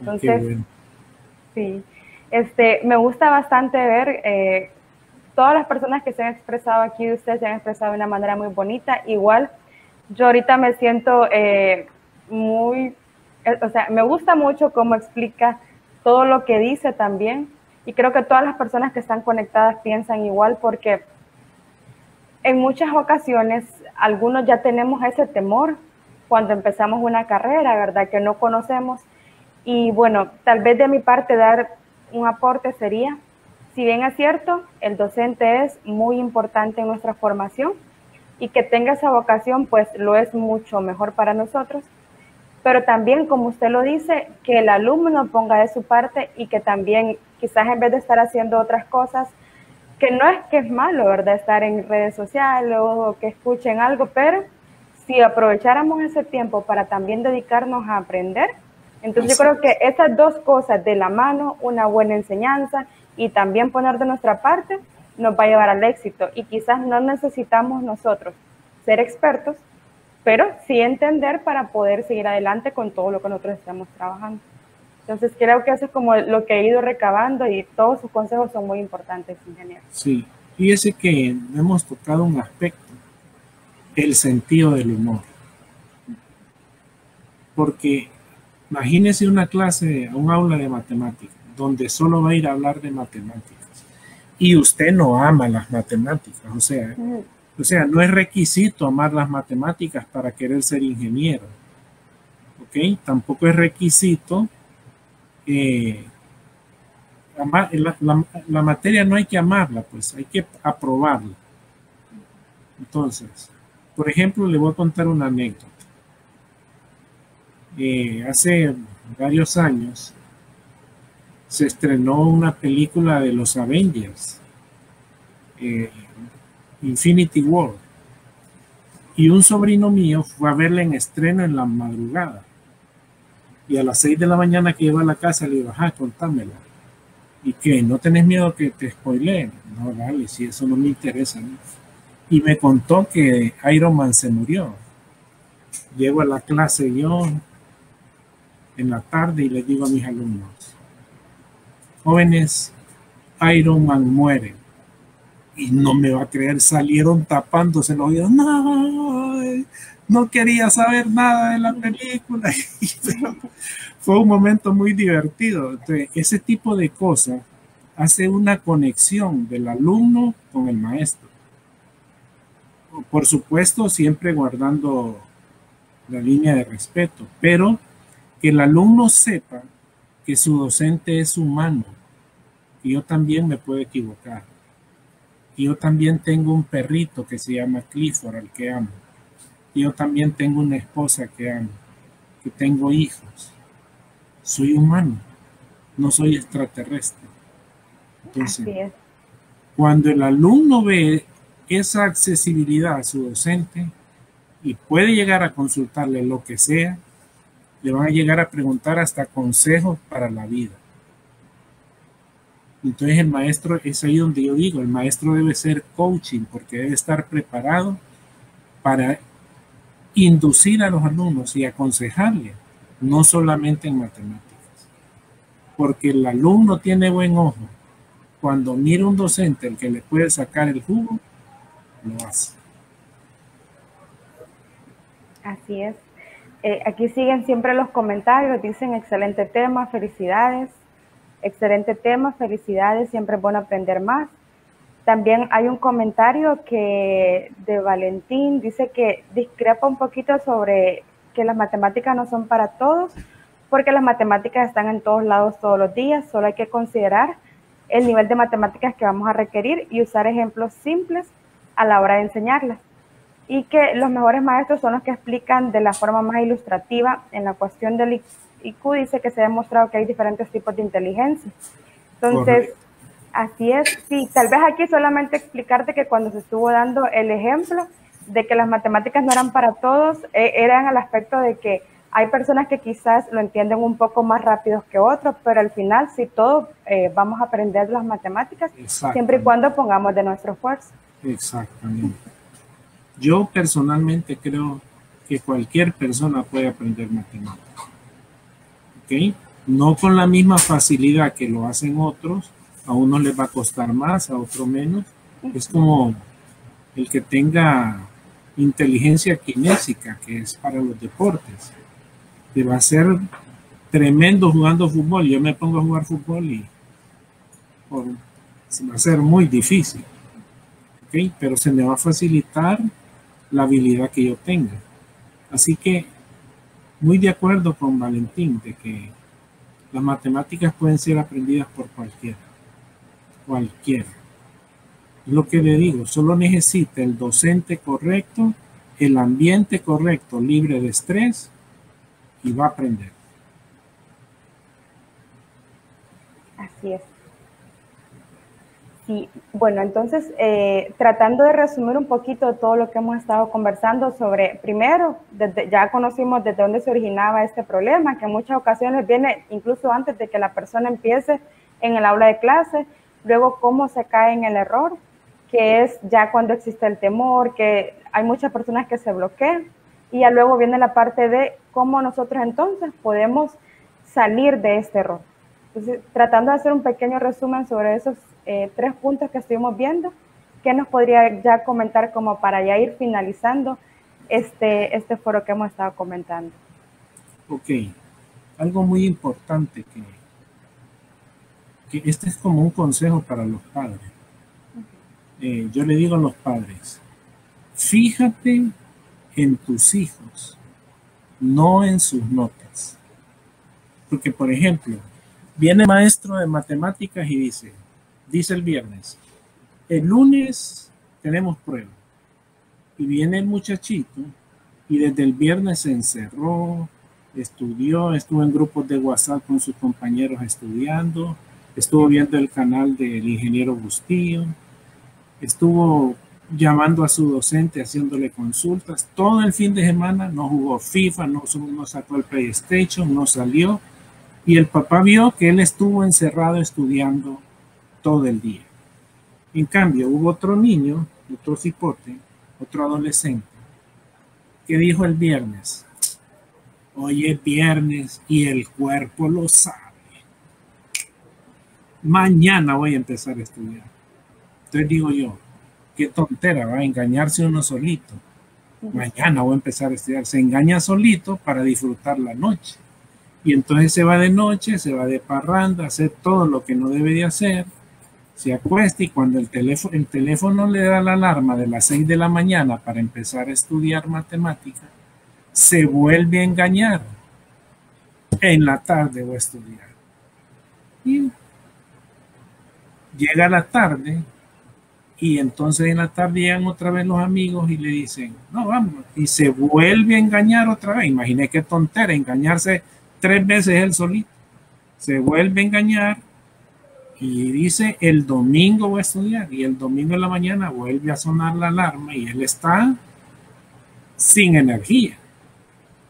Speaker 1: Entonces,
Speaker 2: bueno.
Speaker 1: Sí, me gusta bastante ver todas las personas que se han expresado aquí de usted se han expresado de una manera muy bonita. Igual, yo ahorita me siento me gusta mucho cómo explica todo lo que dice también. Y creo que todas las personas que están conectadas piensan igual, porque en muchas ocasiones algunos ya tenemos ese temor cuando empezamos una carrera, ¿verdad? Que no conocemos. Y bueno, tal vez de mi parte dar un aporte sería, si bien es cierto, el docente es muy importante en nuestra formación y que tenga esa vocación, pues lo es mucho mejor para nosotros, pero también, como usted lo dice, que el alumno ponga de su parte y que también quizás en vez de estar haciendo otras cosas, que no es que es malo, ¿verdad?, estar en redes sociales o que escuchen algo, pero si aprovecháramos ese tiempo para también dedicarnos a aprender, entonces yo creo que esas 2 cosas de la mano, una buena enseñanza y también poner de nuestra parte, nos va a llevar al éxito. Y quizás no necesitamos nosotros ser expertos, pero sí entender para poder seguir adelante con todo lo que nosotros estamos trabajando. Entonces creo que eso es como lo que he ido recabando y todos sus consejos son muy importantes, ingeniero.
Speaker 2: Sí, fíjese que hemos tocado un aspecto, el sentido del humor. Porque imagínese una clase, un aula de matemáticas, donde solo va a ir a hablar de matemáticas. Y usted no ama las matemáticas, o sea, no es requisito amar las matemáticas para querer ser ingeniero. ¿Ok? Tampoco es requisito la materia no hay que amarla, pues hay que aprobarla. Entonces, por ejemplo, le voy a contar una anécdota. Hace varios años se estrenó una película de los Avengers, Infinity War, y un sobrino mío fue a verla en estreno en la madrugada, y a las 6 de la mañana que iba a la casa le digo, ajá, contámela. ¿Y qué? ¿No tenés miedo que te spoileen? No, dale, si eso no me interesa, ¿no? Y me contó que Iron Man se murió. Llego a la clase yo en la tarde y les digo a mis alumnos, jóvenes, Iron Man muere. Y no me va a creer, salieron tapándose los oídos. No quería saber nada de la película. Fue un momento muy divertido. Entonces, ese tipo de cosas hace una conexión del alumno con el maestro. Por supuesto, siempre guardando la línea de respeto, pero que el alumno sepa que su docente es humano y yo también me puedo equivocar. Y yo también tengo un perrito que se llama Clifford, al que amo. Y yo también tengo una esposa que amo, que tengo hijos. Soy humano, no soy extraterrestre. Entonces, cuando el alumno ve esa accesibilidad a su docente y puede llegar a consultarle lo que sea, le van a llegar a preguntar hasta consejos para la vida. Entonces el maestro, es ahí donde yo digo, el maestro debe ser coaching porque debe estar preparado para inducir a los alumnos y aconsejarles no solamente en matemáticas, porque el alumno tiene buen ojo. Cuando mira un docente el que le puede sacar el jugo, lo hace.
Speaker 1: Así es. Aquí siguen siempre los comentarios, dicen excelente tema, felicidades. Excelente tema, felicidades, siempre es bueno aprender más. También hay un comentario de Valentín, dice que discrepa un poquito sobre que las matemáticas no son para todos, porque las matemáticas están en todos lados todos los días, solo hay que considerar el nivel de matemáticas que vamos a requerir y usar ejemplos simples a la hora de enseñarlas. Y que los mejores maestros son los que explican de la forma más ilustrativa. En la cuestión del IQ dice que se ha demostrado que hay diferentes tipos de inteligencia. Entonces, correcto. Así es. Sí, tal vez aquí solamente explicarte que cuando se estuvo dando el ejemplo de que las matemáticas no eran para todos, eran al aspecto de que hay personas que quizás lo entienden un poco más rápido que otros, pero al final sí todos vamos a aprender las matemáticas siempre y cuando pongamos de nuestro esfuerzo.
Speaker 2: Exactamente. Yo personalmente creo que cualquier persona puede aprender matemáticas. ¿Ok? No con la misma facilidad que lo hacen otros. A unos les va a costar más, a otros menos. Es como el que tenga inteligencia kinésica, que es para los deportes. Que va a ser tremendo jugando fútbol. Yo me pongo a jugar fútbol y va a ser muy difícil. ¿Ok? Pero se me va a facilitar la habilidad que yo tenga. Así que muy de acuerdo con Valentín de que las matemáticas pueden ser aprendidas por cualquiera. Es lo que le digo, solo necesita el docente correcto, el ambiente correcto, libre de estrés, y va a aprender.
Speaker 1: Así es. Sí, bueno, entonces, tratando de resumir un poquito todo lo que hemos estado conversando sobre, primero, ya conocimos desde dónde se originaba este problema, que en muchas ocasiones viene incluso antes de que la persona empiece en el aula de clase, luego cómo se cae en el error, que es ya cuando existe el temor, que hay muchas personas que se bloquean, y ya luego viene la parte de cómo nosotros entonces podemos salir de este error. Entonces, tratando de hacer un pequeño resumen sobre esos 3 puntos que estuvimos viendo, ¿qué nos podría ya comentar como para ya ir finalizando este foro que hemos estado comentando?
Speaker 2: Ok, algo muy importante que este es como un consejo para los padres. Yo le digo a los padres, fíjate en tus hijos, no en sus notas. Porque, por ejemplo, viene maestro de matemáticas y dice el viernes, el lunes tenemos prueba. Y viene el muchachito y desde el viernes se encerró, estudió, estuvo en grupos de WhatsApp con sus compañeros estudiando, estuvo viendo el canal del ingeniero Bustillo, estuvo llamando a su docente, haciéndole consultas. Todo el fin de semana no jugó FIFA, no sacó el PlayStation, no salió. Y el papá vio que él estuvo encerrado estudiando todo el día. En cambio, hubo otro niño, otro cipote, otro adolescente, que dijo el viernes, hoy es viernes y el cuerpo lo sabe. Mañana voy a empezar a estudiar. Entonces digo yo, qué tontera, va a engañarse uno solito. Mañana voy a empezar a estudiar. Se engaña solito para disfrutar la noche. Y entonces se va de noche, se va de parranda, hacer todo lo que no debe de hacer, se acuesta y cuando el teléfono le da la alarma de las 6 de la mañana para empezar a estudiar matemática, se vuelve a engañar. En la tarde voy a estudiar. Y llega la tarde y entonces en la tarde llegan otra vez los amigos y le dicen, no, vamos, y se vuelve a engañar otra vez. Imaginé qué tontera, engañarse 3 veces él solito. Se vuelve a engañar y dice, el domingo voy a estudiar, y el domingo en la mañana vuelve a sonar la alarma y él está sin energía.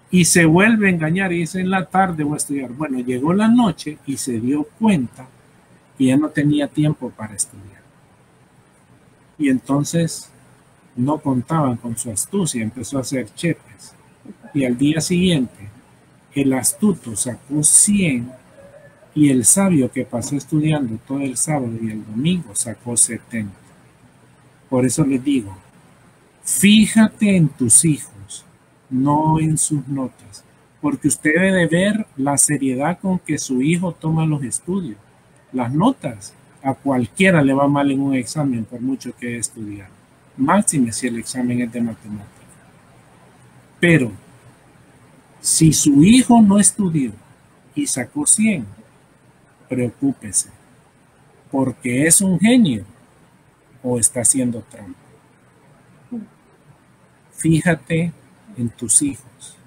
Speaker 2: Y se vuelve a engañar y dice, en la tarde voy a estudiar. Bueno, llegó la noche y se dio cuenta que ya no tenía tiempo para estudiar. Y entonces no contaban con su astucia, empezó a hacer chepes. Y al día siguiente, El astuto sacó 100 y el sabio que pasó estudiando todo el sábado y el domingo sacó 70. Por eso les digo, fíjate en tus hijos, no en sus notas, porque usted debe ver la seriedad con que su hijo toma los estudios. Las notas, a cualquiera le va mal en un examen por mucho que estudiar, máxime si el examen es de matemáticas. Pero si su hijo no estudió y sacó 100, preocúpese, porque es un genio o está haciendo trampa. Fíjate en tus hijos,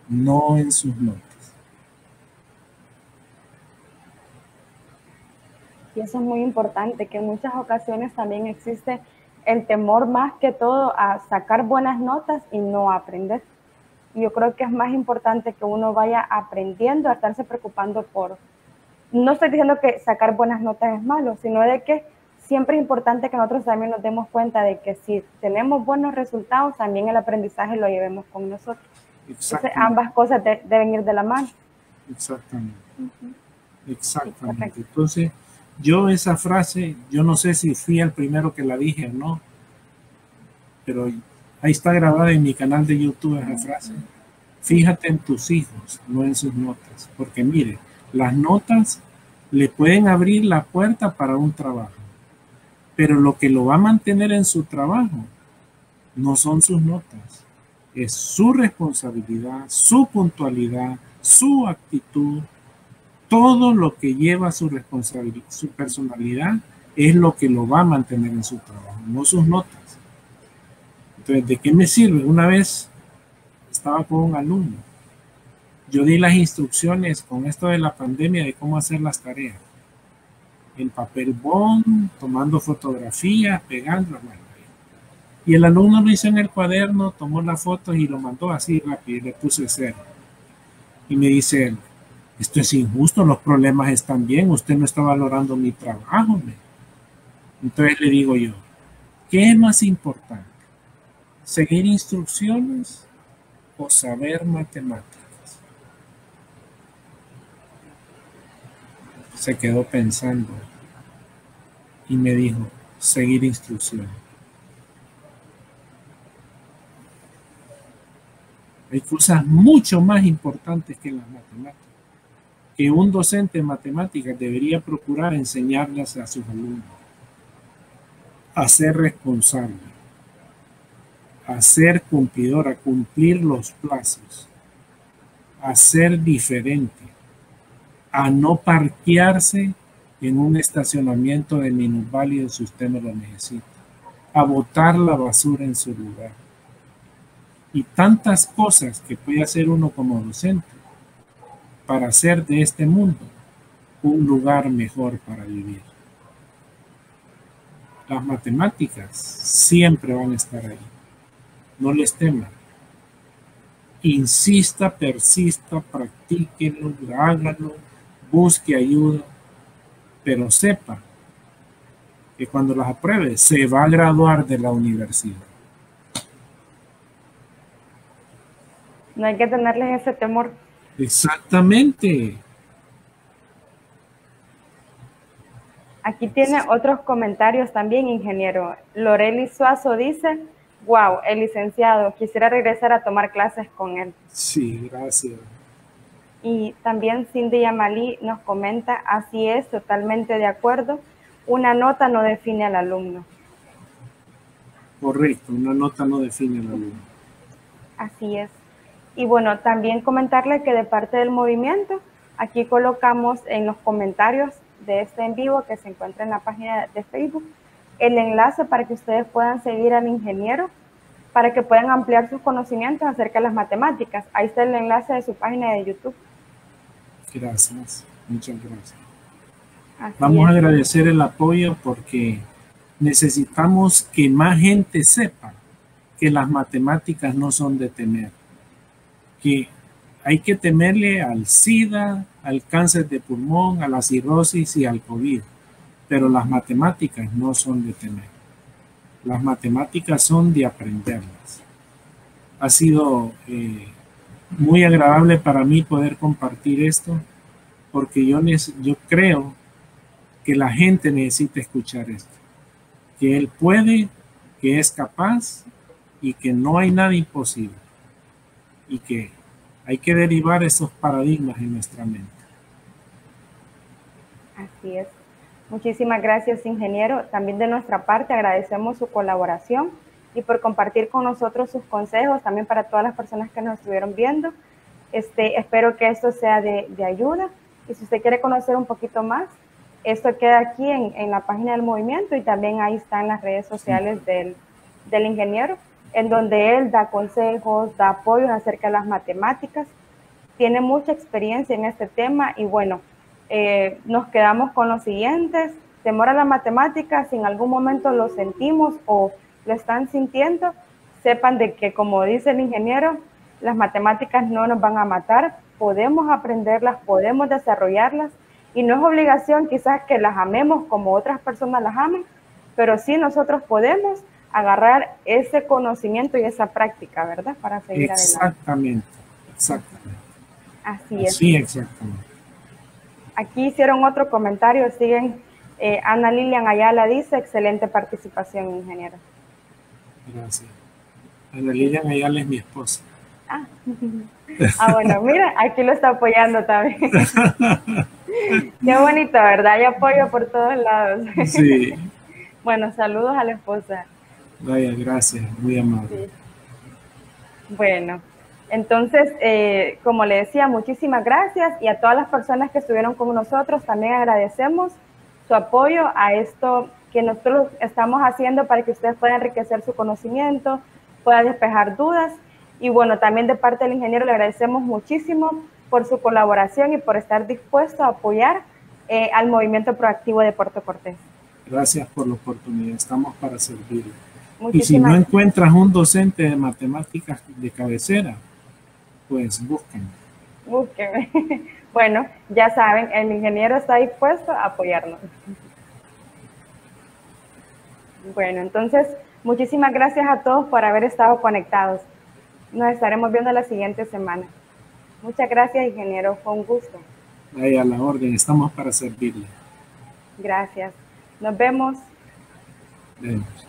Speaker 2: no en sus notas.
Speaker 1: Y eso es muy importante, que en muchas ocasiones también existe el temor más que todo a sacar buenas notas y no aprender. Y yo creo que es más importante que uno vaya aprendiendo a estarse preocupando por... No estoy diciendo que sacar buenas notas es malo, sino de que siempre es importante que nosotros también nos demos cuenta de que si tenemos buenos resultados, también el aprendizaje lo llevemos con nosotros. Entonces, ambas cosas deben ir de la mano.
Speaker 2: Exactamente. Exactamente. Entonces, yo esa frase, yo no sé si fui el primero que la dije o no, pero ahí está grabada en mi canal de YouTube esa frase. Fíjate en tus hijos, no en sus notas, porque mire, las notas le pueden abrir la puerta para un trabajo, pero lo que lo va a mantener en su trabajo no son sus notas, es su responsabilidad, su puntualidad, su actitud, todo lo que lleva su responsabilidad, su personalidad, es lo que lo va a mantener en su trabajo, no sus notas. Entonces, ¿de qué me sirve? Una vez estaba con un alumno, yo di las instrucciones con esto de la pandemia de cómo hacer las tareas, en papel bond, tomando fotografías, pegando, y el alumno lo hizo en el cuaderno, tomó las fotos y lo mandó así rápido y le puse 0. Y me dice él, esto es injusto, los problemas están bien, usted no está valorando mi trabajo. Entonces le digo yo, ¿qué es más importante? ¿Seguir instrucciones o saber matemáticas? Se quedó pensando y me dijo, seguir instrucciones. Hay cosas mucho más importantes que las matemáticas, que un docente de matemáticas debería procurar enseñarlas a sus alumnos. A ser responsable, a ser cumplidor, a cumplir los plazos, a ser diferente, a no parquearse en un estacionamiento de minusválido si usted no lo necesita, a botar la basura en su lugar. Y tantas cosas que puede hacer uno como docente para hacer de este mundo un lugar mejor para vivir. Las matemáticas siempre van a estar ahí. No les teman. Insista, persista, practíquenlo, háganlo, busque ayuda, pero sepa que cuando las apruebe se va a graduar de la universidad.
Speaker 1: No hay que tenerles ese temor.
Speaker 2: Exactamente.
Speaker 1: Aquí tiene otros comentarios también, ingeniero. Loreli Suazo dice, wow, el licenciado, quisiera regresar a tomar clases con él.
Speaker 2: Sí, gracias.
Speaker 1: Y también Cindy Yamalí nos comenta, así es, totalmente de acuerdo, una nota no define al alumno.
Speaker 2: Correcto, una nota no define al alumno.
Speaker 1: Así es. Y bueno, también comentarle que de parte del movimiento, aquí colocamos en los comentarios de este en vivo que se encuentra en la página de Facebook, el enlace para que ustedes puedan seguir al ingeniero, para que puedan ampliar sus conocimientos acerca de las matemáticas. Ahí está el enlace de su página de YouTube.
Speaker 2: Gracias, muchas gracias.
Speaker 1: Así
Speaker 2: Vamos a agradecer el apoyo porque necesitamos que más gente sepa que las matemáticas no son de temer, que hay que temerle al SIDA, al cáncer de pulmón, a la cirrosis y al COVID, pero las matemáticas no son de temer. Las matemáticas son de aprenderlas. Ha sido muy agradable para mí poder compartir esto, porque yo creo que la gente necesita escuchar esto, que él puede, que es capaz y que no hay nada imposible y que hay que derivar esos paradigmas en nuestra mente.
Speaker 1: Así es. Muchísimas gracias, ingeniero. También de nuestra parte agradecemos su colaboración y por compartir con nosotros sus consejos, también para todas las personas que nos estuvieron viendo. Espero que esto sea de ayuda, y si usted quiere conocer un poquito más, esto queda aquí en la página del movimiento, y también ahí están las redes sociales del ingeniero, en donde él da consejos, da apoyos acerca de las matemáticas. Tiene mucha experiencia en este tema y bueno, nos quedamos con los siguientes. Temor a la matemática, si en algún momento lo sentimos o lo están sintiendo, sepan de que, como dice el ingeniero, las matemáticas no nos van a matar, podemos aprenderlas, podemos desarrollarlas, y no es obligación quizás que las amemos como otras personas las aman, pero sí nosotros podemos agarrar ese conocimiento y esa práctica, ¿verdad? Para seguir
Speaker 2: Exactamente,
Speaker 1: adelante.
Speaker 2: exactamente.
Speaker 1: Así es.
Speaker 2: Sí, exactamente.
Speaker 1: Aquí hicieron otro comentario, siguen. Ana Lilian Ayala dice, excelente participación, ingeniero.
Speaker 2: Gracias. Ana Lilian Ayala es mi esposa.
Speaker 1: Bueno, mira, aquí lo está apoyando también. Qué bonito, ¿verdad? Hay apoyo por todos lados.
Speaker 2: Sí.
Speaker 1: Bueno, saludos a la esposa.
Speaker 2: Vaya, gracias, muy amable.
Speaker 1: Sí. Bueno, entonces, como le decía, muchísimas gracias, y a todas las personas que estuvieron con nosotros también agradecemos su apoyo a esto que nosotros estamos haciendo para que ustedes puedan enriquecer su conocimiento, puedan despejar dudas. Y bueno, también de parte del ingeniero le agradecemos muchísimo por su colaboración y por estar dispuesto a apoyar al movimiento proactivo de Puerto Cortés.
Speaker 2: Gracias por la oportunidad, estamos para servirle. Y si no encuentras un docente de matemáticas de cabecera, pues búsquenme.
Speaker 1: Búsquenme. Bueno, ya saben, el ingeniero está dispuesto a apoyarnos. Bueno, entonces, muchísimas gracias a todos por haber estado conectados. Nos estaremos viendo la siguiente semana. Muchas gracias, ingeniero. Fue un gusto.
Speaker 2: Ahí a la orden, estamos para servirle.
Speaker 1: Gracias. Nos vemos.
Speaker 2: Vemos.